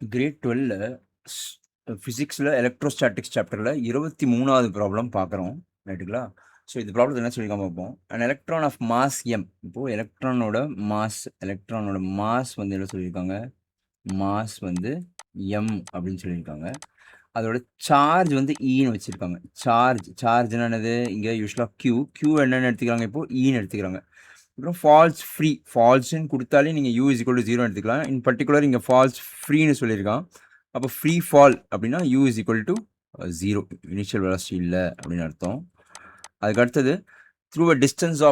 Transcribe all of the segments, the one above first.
Great 12 ஃபிசிக்ஸில் electrostatics சாப்டரில் 23வது problem பார்க்குறோம். ரைட்டுங்களா? ஸோ இந்த ப்ராப்ளத்தை என்ன சொல்லியிருக்காங்க பார்ப்போம். And electron of mass M. இப்போது எலக்ட்ரானோட மாஸ் வந்து என்ன சொல்லியிருக்காங்க, மாஸ் வந்து எம் அப்படின்னு சொல்லியிருக்காங்க. அதோட சார்ஜ் வந்து ஈன்னு வச்சுருக்காங்க. சார்ஜ்னா என்னது, இங்கே யூஸ்வலாக கியூ என்னென்னு எடுத்துக்கிறாங்க, இப்போது ஈன்னு எடுத்துக்கிறாங்க. அப்புறம் ஃபால்ஸ்ன்னு கொடுத்தாலே நீங்கள் யூ இஸ் ஈக்குவல் டு 0 எடுத்துக்கலாம். இன் பர்டிகுலர் இங்கே ஃபால்ஸ் ஃப்ரீன்னு சொல்லியிருக்கான். அப்போ ஃப்ரீ ஃபால் அப்படின்னா u is equal to 0, initial velocity இல்லை அப்படின்னு அர்த்தம். அதுக்கு அடுத்தது த்ரூ அ டிஸ்டன்ஸ்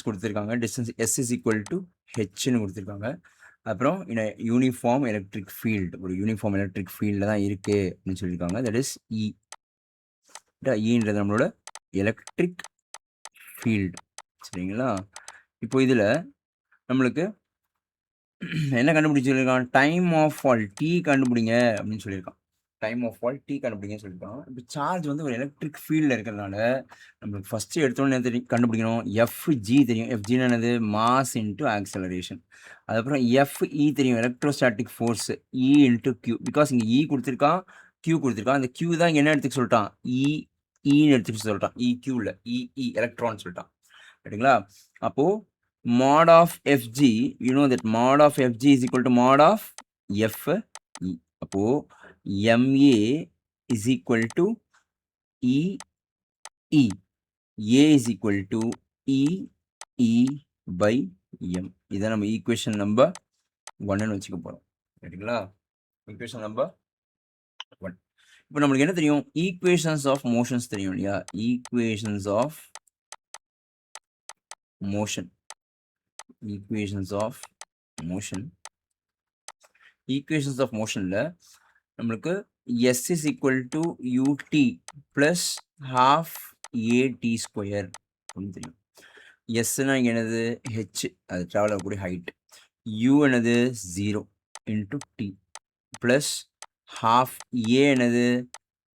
கொடுத்துருக்காங்க. Distance s is equal to ஹெச்ன்னு கொடுத்துருக்காங்க. அப்புறம் யூனிஃபார்ம் எலக்ட்ரிக் ஃபீல்டு, ஒரு யூனிஃபார்ம் எலக்ட்ரிக் ஃபீல்டில் தான் இருக்குது அப்படின்னு சொல்லியிருக்காங்க. தட் இஸ் ஈன்றது நம்மளோட எலக்ட்ரிக் ஃபீல்டு. சரிங்களா? இப்போ இதில் நம்மளுக்கு என்ன கண்டுபிடிச்சிருக்கான், டைம் ஆஃப் ஃபால் டி கண்டுபிடிங்க அப்படின்னு சொல்லியிருக்கான். டைம் ஆஃப் ஃபால் டி கண்டுபிடிங்கன்னு சொல்லியிருக்கான். இப்போ சார்ஜ் வந்து ஒரு எலக்ட்ரிக் ஃபீல்டில் இருக்கிறதுனால நம்மளுக்கு ஃபஸ்ட்டு எடுத்தோன்னே தெரியும் கண்டுபிடிக்கணும். எஃப்ஜி தெரியும். எஃப்ஜின்னு என்னது, மாஸ் இன்ட்டு ஆக்சலரேஷன். அதுக்கப்புறம் எஃப்இ தெரியும், electrostatic force, E into Q. Because இங்கே இ கொடுத்துருக்கான், கியூ கொடுத்துருக்கான். அந்த கியூ தான் என்ன எடுத்துக்க சொல்லிட்டான், இன்னு எடுத்துக்க சொல்லிட்டான். கியூவில் இ எலக்ட்ரான் சொல்லிட்டான். ரைட்டுங்களா? அப்போது mod of fg, you know that mod of fg is equal to mod of fe. அப்போ ma is equal to e a is equal to e by m. இதை நம்ம ஈக்குவேஷன் நம்பர் 1 வச்சுக்க போறோம். ரைட்டுங்களா? Equation number 1. இப்போ நம்மளுக்கு என்ன தெரியும், ஈக்குவேஷன்ஸ் ஆஃப் மோஷன்ஸ் தெரியும் இல்லையா? Equations of motion, equations of மோஷனில் நம்மளுக்கு s is equal to ut plus half at square அப்படின்னு தெரியும். எஸ்னா இங்கே என்னது, ஹெச், அது ட்ராவல் ஆகக்கூடிய ஹைட். u என்னது 0 into T plus half A என்னது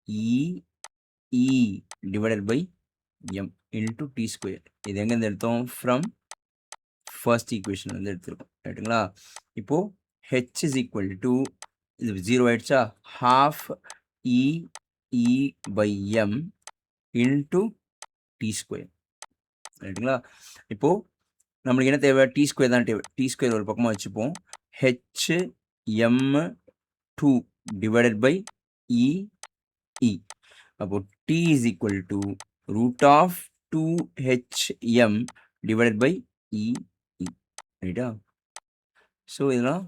E divided by M into T square. இது எங்கேருந்து எடுத்தோம், ஃப்ரம் ஃபர்ஸ்ட் ஈக்குவேஷன் வந்து எடுத்துருக்கோம். ரைட்டுங்களா? இப்போது ஹெச் இஸ் ஈக்குவல் டு, இது 0 ஆயிடுச்சா, half e by m into T square. ரைட்டுங்களா? இப்போது நம்மளுக்கு என்ன தேவை, டி ஸ்கொயர் தான் தேவை. டி ஸ்கொயர் ஒரு பக்கமாக வச்சுப்போம். H m 2 divided by e. அப்போது t is equal to root of 2hm divided by e. ரைட்டா? ஸோ இதெல்லாம்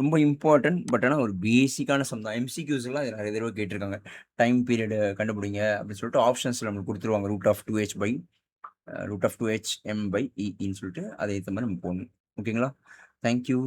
ரொம்ப இம்பார்ட்டன்ட். பட் ஆனால் ஒரு பேசிக்கான சம் தான். எம்சிக்யூஸ்லாம் இது நிறைய தடவை கேட்டிருக்காங்க. டைம் பீரியடு கண்டுபிடிங்க அப்படின்னு சொல்லிட்டு ஆப்ஷன்ஸில் நம்மளுக்கு கொடுத்துருவாங்க. ரூட் ஆஃப் 2hm by இன்னு சொல்லிட்டு அதை ஏற்ற மாதிரி நம்ம போகணும். ஓகேங்களா? தேங்க்யூ.